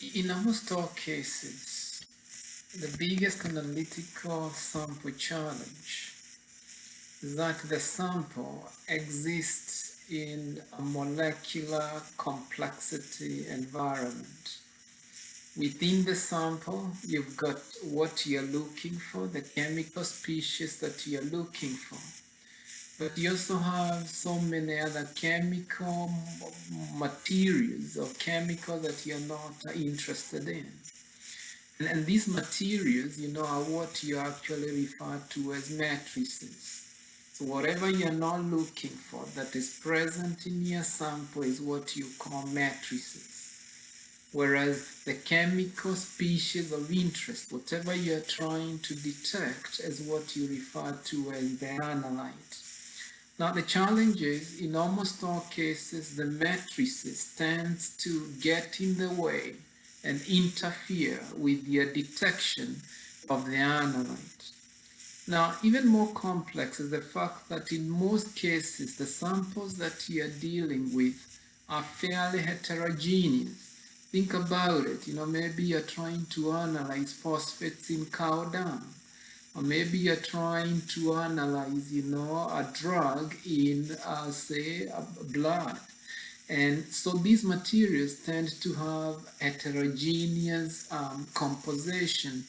In almost all cases, the biggest analytical sample challenge is that the sample exists in a molecular complexity environment. Within the sample, you've got what you're looking for, the chemical species that you're looking for. But you also have so many other chemical materials or chemicals that you're not interested in. And these materials, are what you actually refer to as matrices. So whatever you're not looking for that is present in your sample is what you call matrices. Whereas the chemical species of interest, whatever you're trying to detect, is what you refer to as the analyte. Now the challenge is, in almost all cases, the matrices tend to get in the way and interfere with your detection of the analyte. Now, even more complex is the fact that in most cases, the samples that you're dealing with are fairly heterogeneous. Think about it, maybe you're trying to analyze phosphates in cow dung, or maybe you're trying to analyze, a drug in, say, blood. And so these materials tend to have heterogeneous composition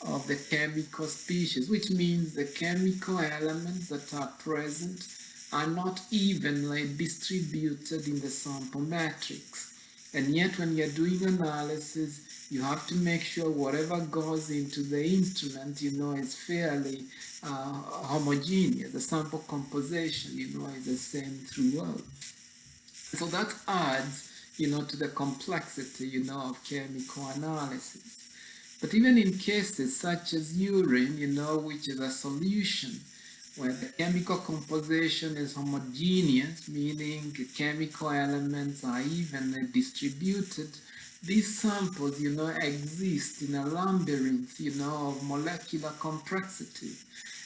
of the chemical species, which means the chemical elements that are present are not evenly distributed in the sample matrix. And yet when you're doing analysis, you have to make sure whatever goes into the instrument, is fairly homogeneous. The sample composition, is the same throughout. So that adds, to the complexity, of chemical analysis. But even in cases such as urine, which is a solution where the chemical composition is homogeneous, meaning the chemical elements are evenly distributed, these samples, exist in a labyrinth, of molecular complexity.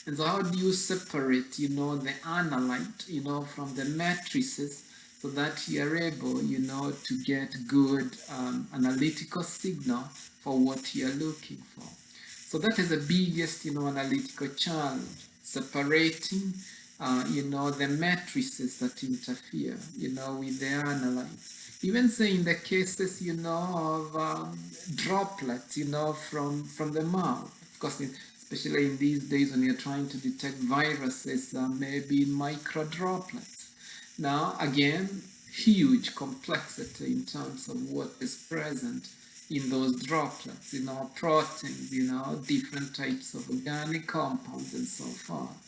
And so how do you separate, the analyte, from the matrices so that you're able, to get good analytical signal for what you're looking for? So that is the biggest, analytical challenge, separating, the matrices that interfere, with the analytes. Even say in the cases, of droplets, from the mouth. Of course, especially in these days when you're trying to detect viruses, maybe in micro droplets. Now, again, huge complexity in terms of what is present in those droplets, proteins, different types of organic compounds and so forth.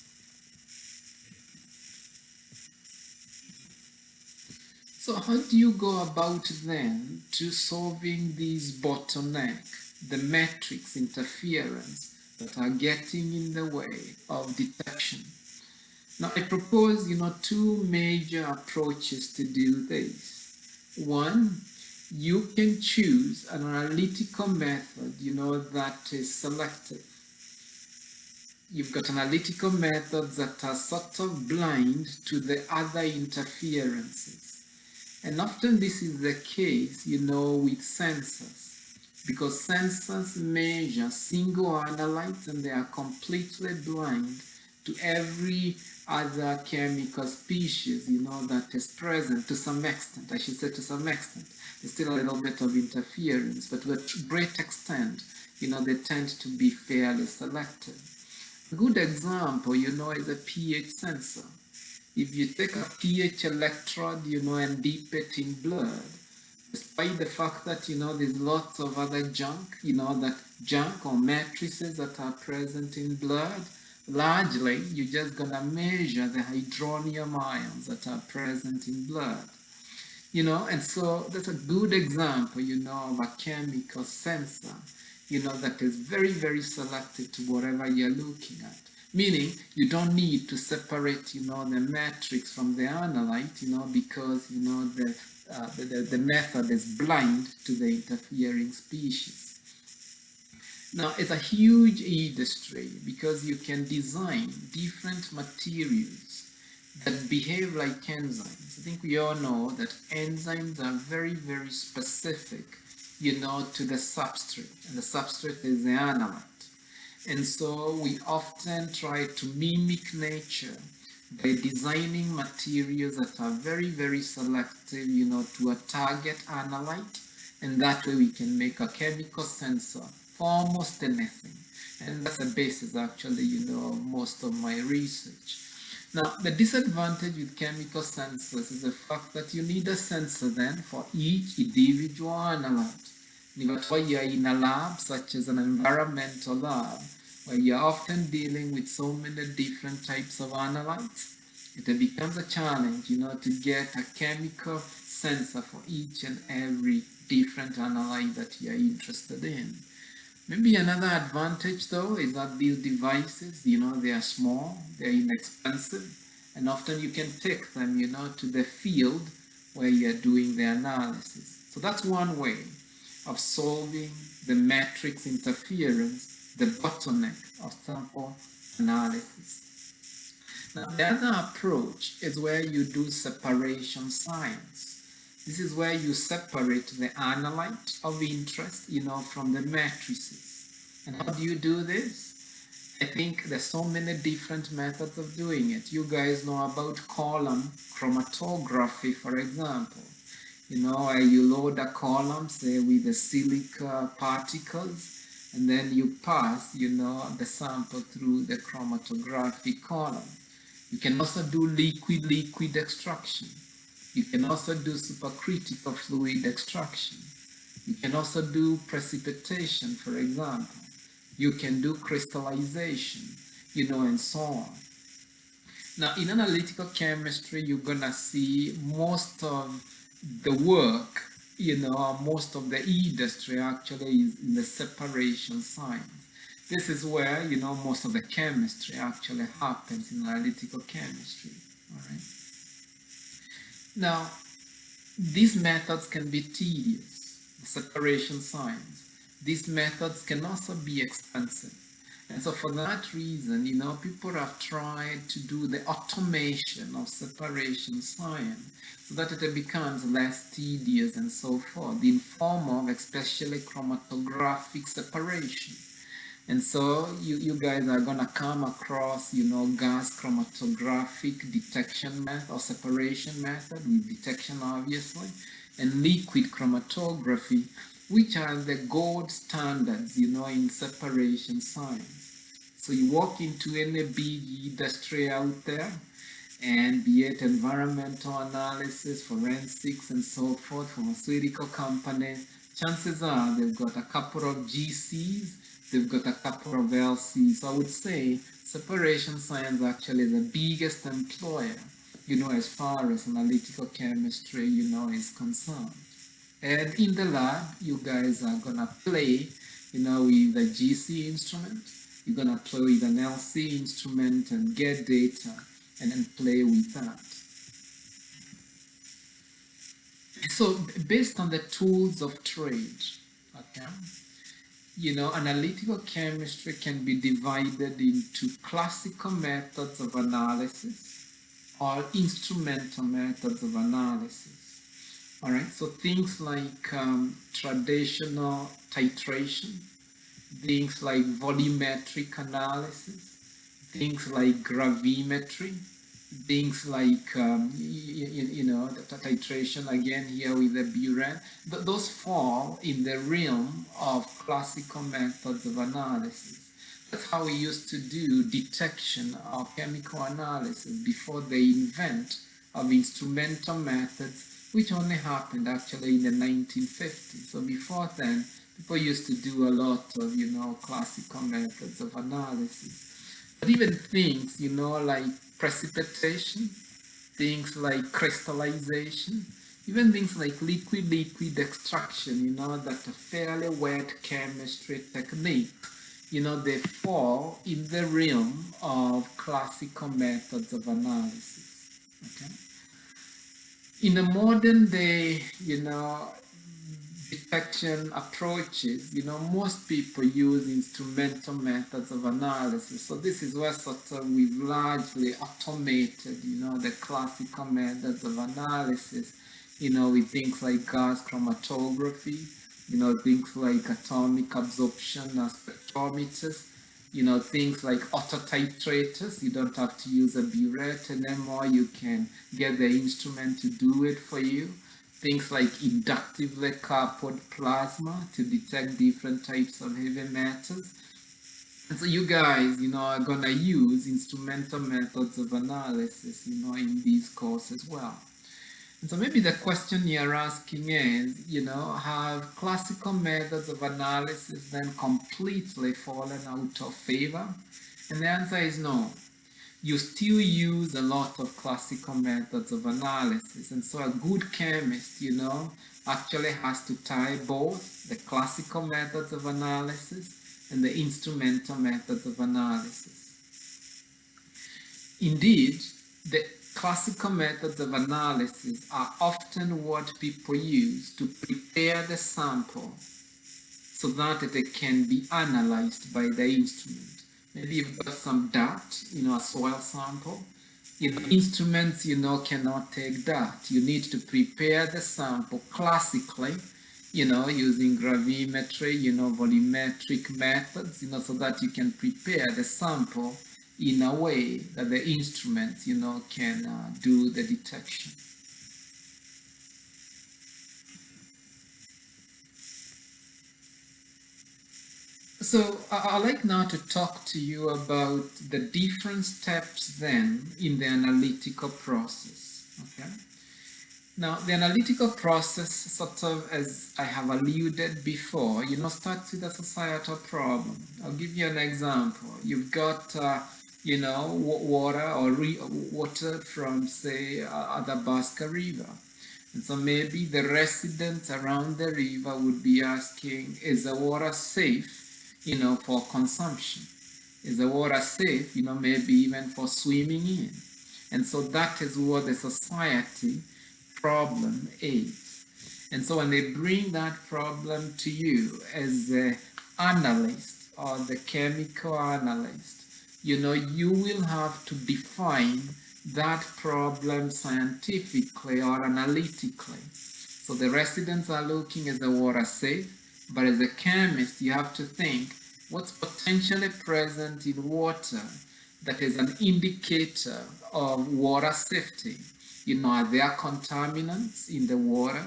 So how do you go about then to solving these bottleneck, the matrix interference that are getting in the way of detection? Now I propose, two major approaches to do this. One, you can choose an analytical method, that is selective. You've got analytical methods that are sort of blind to the other interferences. And often this is the case, with sensors, because sensors measure single analytes and they are completely blind to every other chemical species, that is present to some extent. I should say to some extent. There's still a little bit of interference, but to a great extent, they tend to be fairly selective. A good example, is a pH sensor. If you take a pH electrode, and dip it in blood, despite the fact that, there's lots of other junk, that junk or matrices that are present in blood, largely, you're just going to measure the hydronium ions that are present in blood. And so that's a good example, of a chemical sensor, that is very, very selective to whatever you're looking at. Meaning, you don't need to separate, the matrix from the analyte, because, the method is blind to the interfering species. Now, it's a huge industry because you can design different materials that behave like enzymes. I think we all know that enzymes are very, very specific to the substrate, and the substrate is the analyte. And so we often try to mimic nature by designing materials that are very, very selective, to a target analyte, and that way we can make a chemical sensor for almost anything. And that's the basis, actually, of most of my research. Now, the disadvantage with chemical sensors is the fact that you need a sensor then for each individual analyte. And that's why you're in a lab, such as an environmental lab, where you're often dealing with so many different types of analytes, it becomes a challenge, to get a chemical sensor for each and every different analyte that you're interested in. Maybe another advantage though is that these devices, they are small, they're inexpensive, and often you can take them, to the field where you're doing the analysis. So that's one way of solving the matrix interference, the bottleneck of sample analysis. Now, the other approach is where you do separation science. This is where you separate the analyte of interest, from the matrices. And how do you do this? I think there's so many different methods of doing it. You guys know about column chromatography, for example. Where you load a column, say, with the silica particles, and then you pass, the sample through the chromatographic column. You can also do liquid-liquid extraction. You can also do supercritical fluid extraction. You can also do precipitation, for example. You can do crystallization, and so on. Now, in analytical chemistry, you're gonna see most of the work, most of the industry actually is in the separation science. This is where, most of the chemistry actually happens in analytical chemistry, all right? Now, these methods can be tedious, the separation science. These methods can also be expensive. And so for that reason, people have tried to do the automation of separation science so that it becomes less tedious and so forth, in form of especially chromatographic separation. And so you guys are going to come across, gas chromatographic detection method or separation method with detection, obviously, and liquid chromatography, which are the gold standards, in separation science. So you walk into any big industry out there, and be it environmental analysis, forensics, and so forth, pharmaceutical companies, chances are they've got a couple of GCs, they've got a couple of LCs. So I would say separation science actually is the biggest employer, as far as analytical chemistry, is concerned. And in the lab, you guys are gonna play, with a GC instrument. You're gonna play with an LC instrument and get data and then play with that. So based on the tools of trade, okay, analytical chemistry can be divided into classical methods of analysis or instrumental methods of analysis. All right, so things like traditional titration, things like volumetric analysis, things like gravimetry, things like, the titration again here with the Buren, those fall in the realm of classical methods of analysis. That's how we used to do detection of chemical analysis before the invent of instrumental methods, which only happened actually in the 1950s. So before then, people used to do a lot of, classical methods of analysis. But even things, like precipitation, things like crystallization, even things like liquid-liquid extraction, that a fairly wet chemistry technique, they fall in the realm of classical methods of analysis, okay? In the modern day, detection approaches, most people use instrumental methods of analysis. So this is where sort of we've largely automated, the classical methods of analysis, with things like gas chromatography, things like atomic absorption spectrometers, things like autotitrators. You don't have to use a burette anymore. You can get the instrument to do it for you. Things like inductively coupled plasma to detect different types of heavy metals. And so you guys, are gonna use instrumental methods of analysis, in these courses as well. And so maybe the question you're asking is, have classical methods of analysis then completely fallen out of favor? And the answer is no. You still use a lot of classical methods of analysis. And so a good chemist, actually has to tie both the classical methods of analysis and the instrumental methods of analysis. Indeed, the classical methods of analysis are often what people use to prepare the sample so that it can be analyzed by the instrument. Maybe you've got some dirt, a soil sample. Instruments, cannot take dirt. You need to prepare the sample classically, using gravimetry, volumetric methods, so that you can prepare the sample in a way that the instruments, can do the detection. So I'd like now to talk to you about the different steps then in the analytical process. Okay. Now, the analytical process, sort of as I have alluded before, starts with a societal problem. I'll give you an example. You've got, water or water from, say, Athabasca River. And so maybe the residents around the river would be asking, is the water safe, for consumption? Is the water safe, maybe even for swimming in? And so that is what the society problem is. And so when they bring that problem to you as the analyst or the chemical analyst, you will have to define that problem scientifically or analytically. So the residents are looking, is the water safe? But as a chemist, you have to think what's potentially present in water that is an indicator of water safety. Are there contaminants in the water?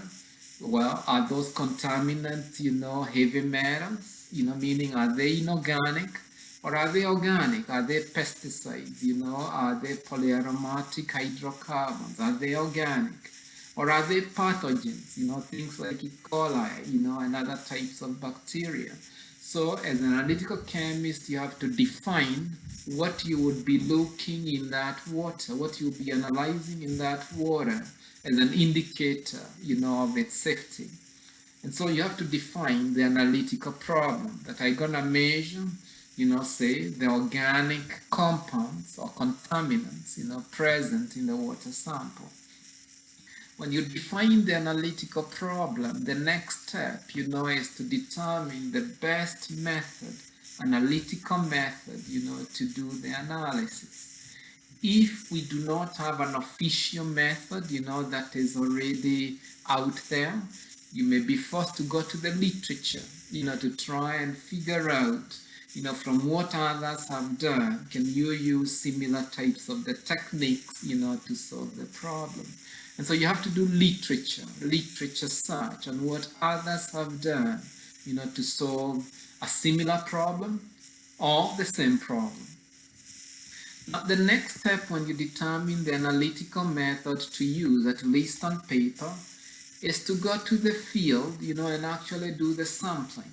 Well, are those contaminants, heavy metals? Meaning, are they inorganic or are they organic? Are they pesticides? Are they polyaromatic hydrocarbons? Are they organic? Or are they pathogens? Things like E. coli, and other types of bacteria. So as an analytical chemist, you have to define what you would be looking in that water, what you'll be analyzing in that water as an indicator, of its safety. And so you have to define the analytical problem that I'm gonna measure, say the organic compounds or contaminants, present in the water sample. When you define the analytical problem, the next step, is to determine the best method, analytical method, to do the analysis. If we do not have an official method, that is already out there, you may be forced to go to the literature, to try and figure out, from what others have done, can you use similar types of the techniques, to solve the problem. And so you have to do literature search on what others have done, to solve a similar problem or the same problem. Now, the next step when you determine the analytical method to use, at least on paper, is to go to the field, and actually do the sampling.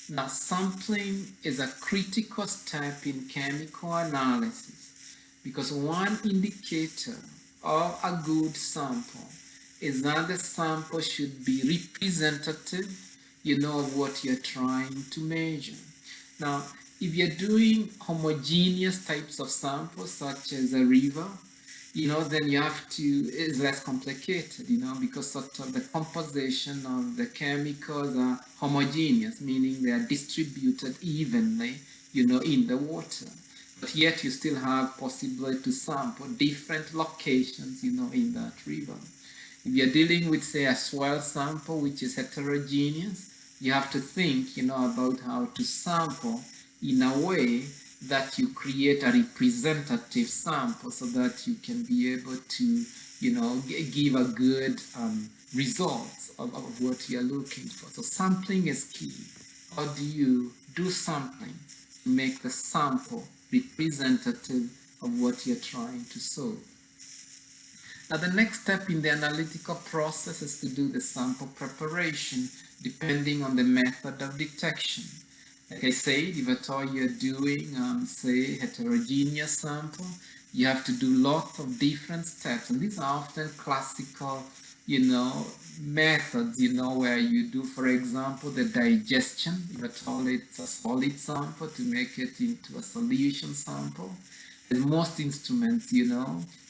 Now, sampling is a critical step in chemical analysis because one indicator of a good sample is that the sample should be representative, of what you're trying to measure. Now, if you're doing homogeneous types of samples, such as a river, then you have to, it's less complicated, because sort of the composition of the chemicals are homogeneous, meaning they are distributed evenly, in the water. But yet you still have possibility to sample different locations, in that river. If you're dealing with, say, a soil sample, which is heterogeneous, you have to think, about how to sample in a way that you create a representative sample so that you can be able to, give a good result of what you're looking for. So sampling is key. How do you do sampling to make the sample representative of what you're trying to solve? Now, the next step in the analytical process is to do the sample preparation depending on the method of detection. Like I said, if at all you're doing, say, heterogeneous sample, you have to do lots of different steps. And these are often classical, methods, where you do, for example, the digestion, if at all it's a solid sample, to make it into a solution sample. And most instruments,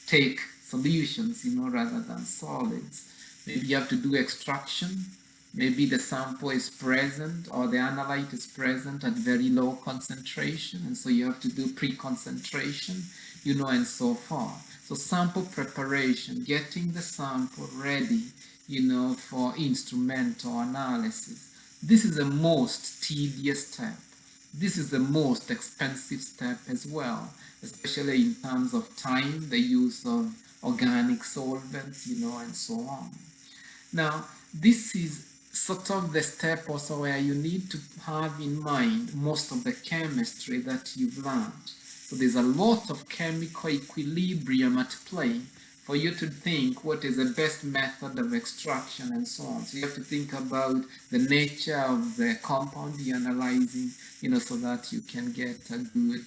take solutions, rather than solids. Maybe you have to do extraction. Maybe the sample is present or the analyte is present at very low concentration, and so you have to do pre-concentration, and so forth. So sample preparation, getting the sample ready, for instrumental analysis. This is the most tedious step. This is the most expensive step as well, especially in terms of time, the use of organic solvents, and so on. Now, this is sort of the step also where you need to have in mind most of the chemistry that you've learned. So there's a lot of chemical equilibrium at play for you to think what is the best method of extraction and so on. So you have to think about the nature of the compound you're analyzing, so that you can get a good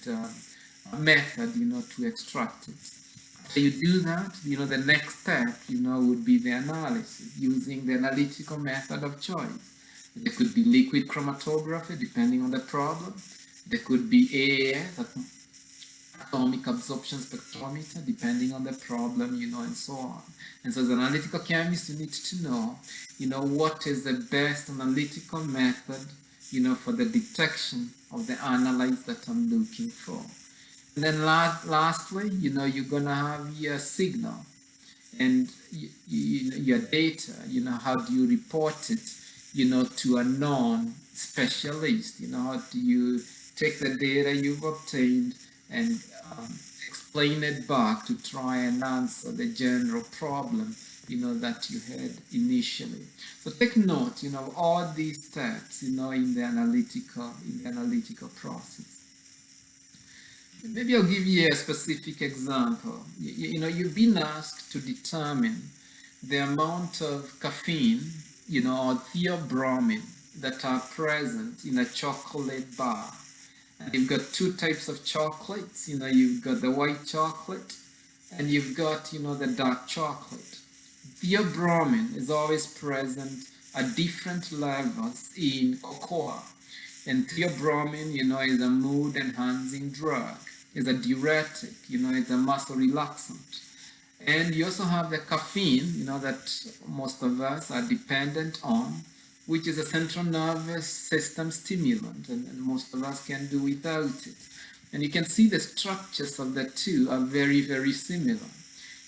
method, to extract it. So you do that, the next step, would be the analysis using the analytical method of choice. There could be liquid chromatography, depending on the problem. There could be AAS, atomic absorption spectrometer, depending on the problem, and so on. And so as an analytical chemist, you need to know, what is the best analytical method, for the detection of the analytes that I'm looking for. And then lastly, you're going to have your signal and your data, how do you report it, to a non-specialist, how do you take the data you've obtained and explain it back to try and answer the general problem, that you had initially. So take note, of all these steps, in the analytical process. Maybe I'll give you a specific example. You've been asked to determine the amount of caffeine, or theobromine that are present in a chocolate bar. And you've got two types of chocolates. You've got the white chocolate and you've got, the dark chocolate. Theobromine is always present at different levels in cocoa. And theobromine, is a mood-enhancing drug. It's a diuretic, it's a muscle relaxant. And you also have the caffeine, that most of us are dependent on, which is a central nervous system stimulant, and most of us can do without it. And you can see the structures of the two are very, very similar.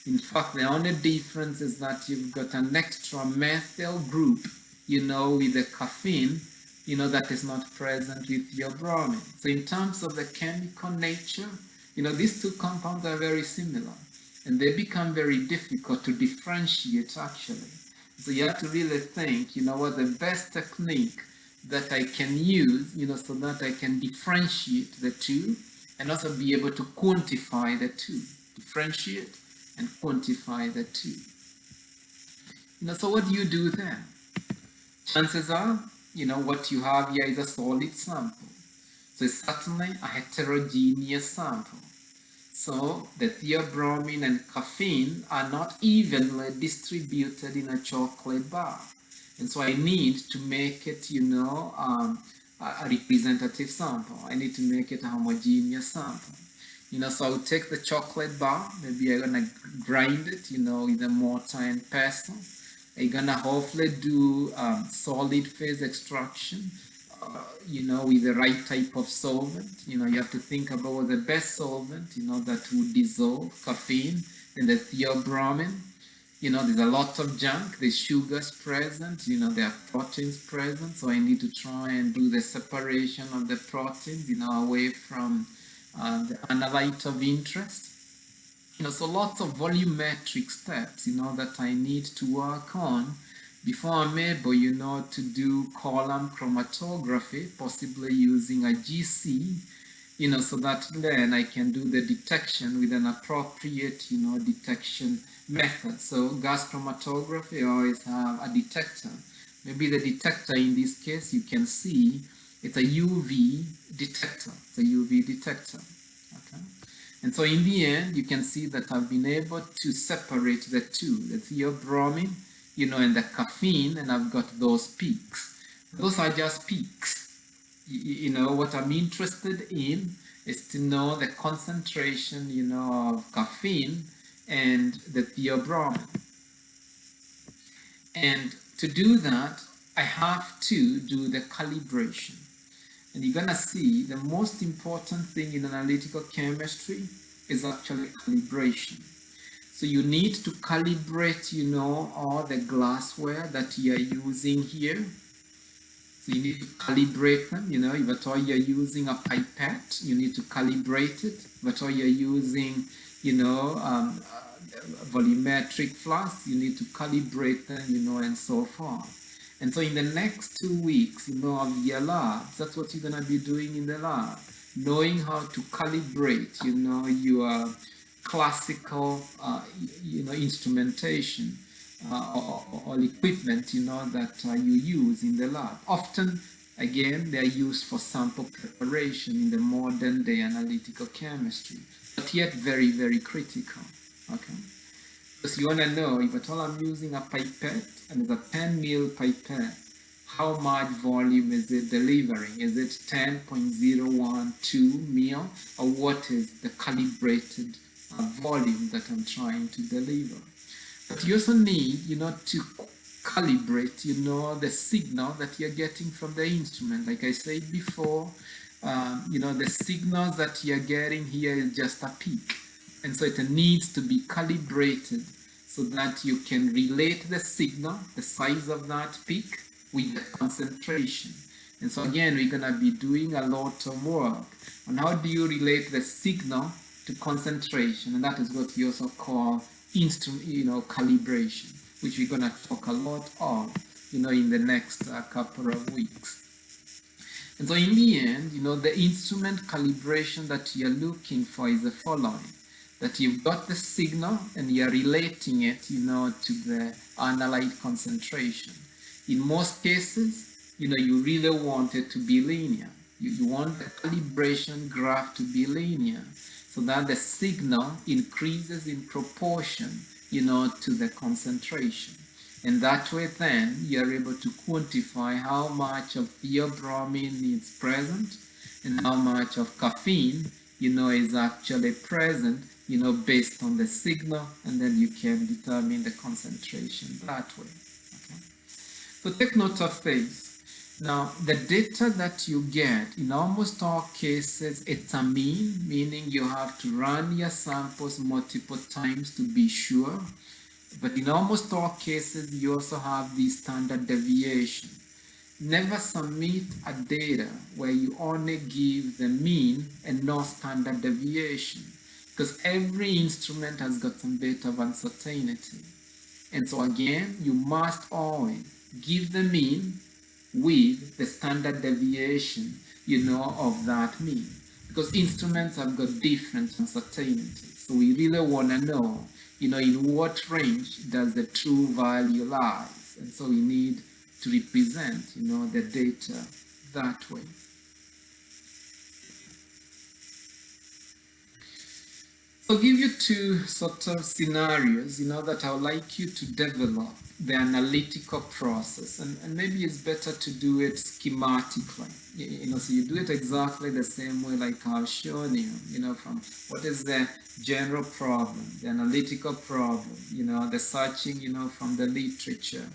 In fact, the only difference is that you've got an extra methyl group, with the caffeine, that is not present with theobromine. So in terms of the chemical nature, these two compounds are very similar, and they become very difficult to differentiate actually. So you have to really think, what the best technique that I can use, so that I can differentiate the two and also be able to quantify the two. Differentiate and quantify the two. So what do you do then? Chances are, what you have here is a solid sample. So it's certainly a heterogeneous sample. So the theobromine and caffeine are not evenly distributed in a chocolate bar. And so I need to make it, a representative sample. I need to make it a homogeneous sample. So I'll take the chocolate bar, maybe I'm gonna grind it, with a mortar and pestle. I'm gonna hopefully do solid phase extraction, with the right type of solvent. You have to think about the best solvent, that would dissolve caffeine and the theobromine. there's a lot of junk, there's sugars present, there are proteins present, so I need to try and do the separation of the proteins, away from the analyte of interest. So lots of volumetric steps, that I need to work on before I'm able, to do column chromatography, possibly using a GC, so that then I can do the detection with an appropriate, detection method. So gas chromatography always have a detector. Maybe the detector in this case, you can see it's a UV detector. It's a UV detector. Okay. And so in the end, you can see that I've been able to separate the two, the theobromine, and the caffeine, and I've got those peaks. Those are just peaks. What I'm interested in is to know the concentration, of caffeine and the theobromine. And to do that, I have to do the calibration. And you're gonna see the most important thing in analytical chemistry is actually calibration. So you need to calibrate, all the glassware that you're using here. So you need to calibrate them, if at all you're using a pipette, you need to calibrate it. If at all you're using, volumetric flask, you need to calibrate them, and so forth. And so in the next 2 weeks, of your labs, that's what you're going to be doing in the lab, knowing how to calibrate, your classical, instrumentation or equipment, that you use in the lab. Often, again, they are used for sample preparation in the modern day analytical chemistry, but yet very, very critical. Okay. Because you want to know, if at all I'm using a pipette and it's a 10 ml pipette, how much volume is it delivering? Is it 10.012 ml, or what is the calibrated volume that I'm trying to deliver? But you also need, to calibrate, the signal that you're getting from the instrument. Like I said before, the signals that you're getting here is just a peak. And so it needs to be calibrated so that you can relate the signal, the size of that peak, with the concentration. And so again, we're going to be doing a lot of work on how do you relate the signal to concentration, and that is what we also call instrument, calibration, which we're going to talk a lot of, in the next couple of weeks. And so in the end, the instrument calibration that you're looking for is the following: that you've got the signal and you're relating it, to the analyte concentration. In most cases, you really want it to be linear. You want the calibration graph to be linear, so that the signal increases in proportion, to the concentration. And that way then you're able to quantify how much of theobromine is present and how much of caffeine, is actually present, based on the signal, and then you can determine the concentration that way. Okay? So take note of this. Now, the data that you get, in almost all cases, it's a mean, meaning you have to run your samples multiple times to be sure. But in almost all cases, you also have the standard deviation. Never submit a data where you only give the mean and no standard deviation, because every instrument has got some bit of uncertainty. And so again, you must always give the mean with the standard deviation, of that mean, because instruments have got different uncertainties. So we really want to know, in what range does the true value lies. And so we need to represent, the data that way. I'll give you two sort of scenarios, that I would like you to develop the analytical process, and maybe it's better to do it schematically, so you do it exactly the same way like I've shown you, from what is the general problem, the analytical problem, the searching, from the literature,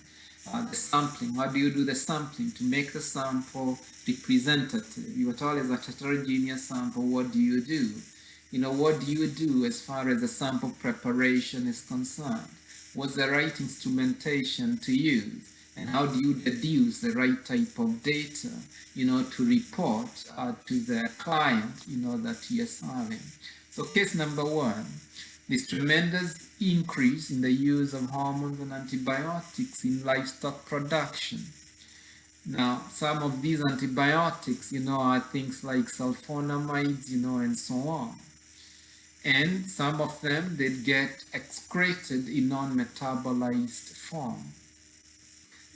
the sampling, how do you do the sampling to make the sample representative? You at all is a heterogeneous sample, what do you do? What do you do as far as the sample preparation is concerned? what's the right instrumentation to use, and how do you deduce the right type of data, to report to the client, that you're serving. So case number one, this tremendous increase in the use of hormones and antibiotics in livestock production. Now, some of these antibiotics, are things like sulfonamides, and so on. And some of them, they get excreted in non-metabolized form.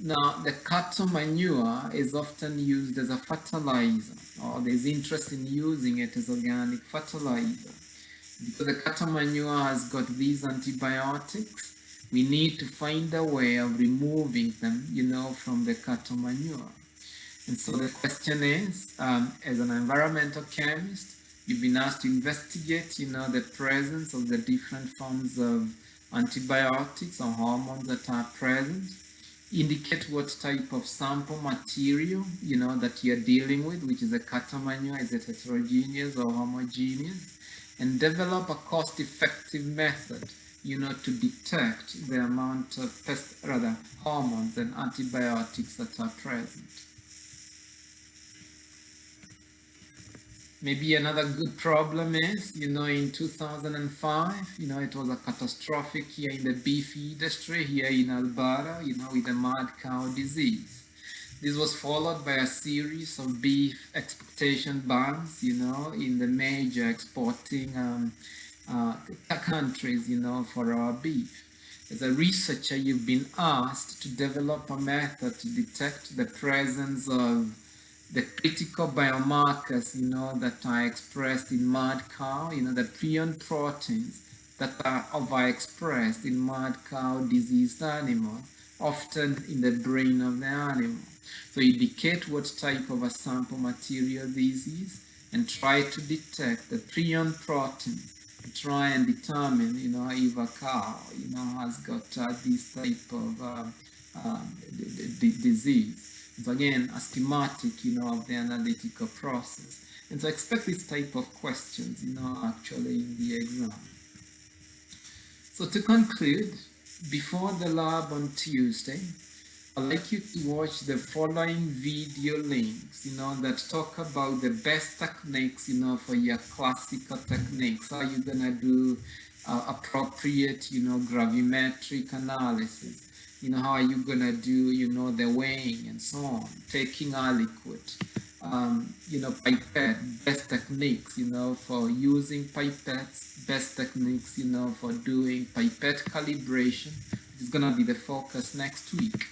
Now, the cattle manure is often used as a fertilizer, or there's interest in using it as organic fertilizer. Because the cattle manure has got these antibiotics, we need to find a way of removing them, from the cattle manure. And so the question is, as an environmental chemist, you've been asked to investigate, the presence of the different forms of antibiotics or hormones that are present, indicate what type of sample material, that you're dealing with, which is a cattle manure, is it heterogeneous or homogeneous, and develop a cost-effective method, to detect the amount of hormones and antibiotics that are present. Maybe another good problem is, in 2005, it was a catastrophic here in the beef industry here in Alberta, with the mad cow disease. This was followed by a series of beef exportation bans, in the major exporting countries, for our beef. As a researcher, you've been asked to develop a method to detect the presence of the critical biomarkers, that are expressed in mad cow, the prion proteins that are overexpressed in mad cow diseased animals, often in the brain of the animal. So indicate what type of a sample material this is and try to detect the prion protein to try and determine, if a cow, has got this type of disease. So again, a schematic, of the analytical process. And so expect this type of questions, actually in the exam. So to conclude, before the lab on Tuesday, I'd like you to watch the following video links, that talk about the best techniques, for your classical techniques. How you're gonna do appropriate, gravimetric analysis. How are you gonna do, the weighing and so on, taking aliquot, pipette, best techniques, for using pipettes, best techniques, for doing pipette calibration. It's gonna be the focus next week,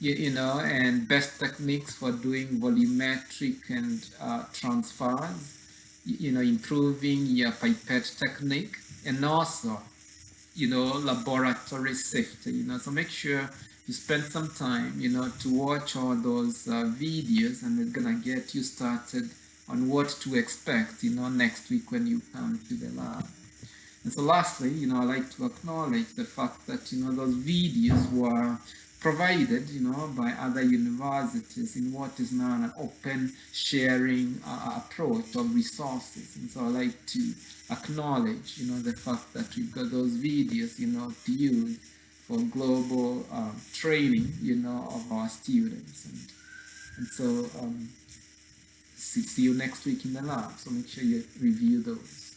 and best techniques for doing volumetric and transfers, improving your pipette technique, and also laboratory safety, so make sure you spend some time, to watch all those videos, and it's gonna get you started on what to expect, next week when you come to the lab. And so lastly, I like to acknowledge the fact that, those videos were provided, by other universities in what is now an open sharing approach of resources. And so I like to acknowledge, the fact that we've got those videos, to use for global training, of our students. And so see you next week in the lab. So make sure you review those.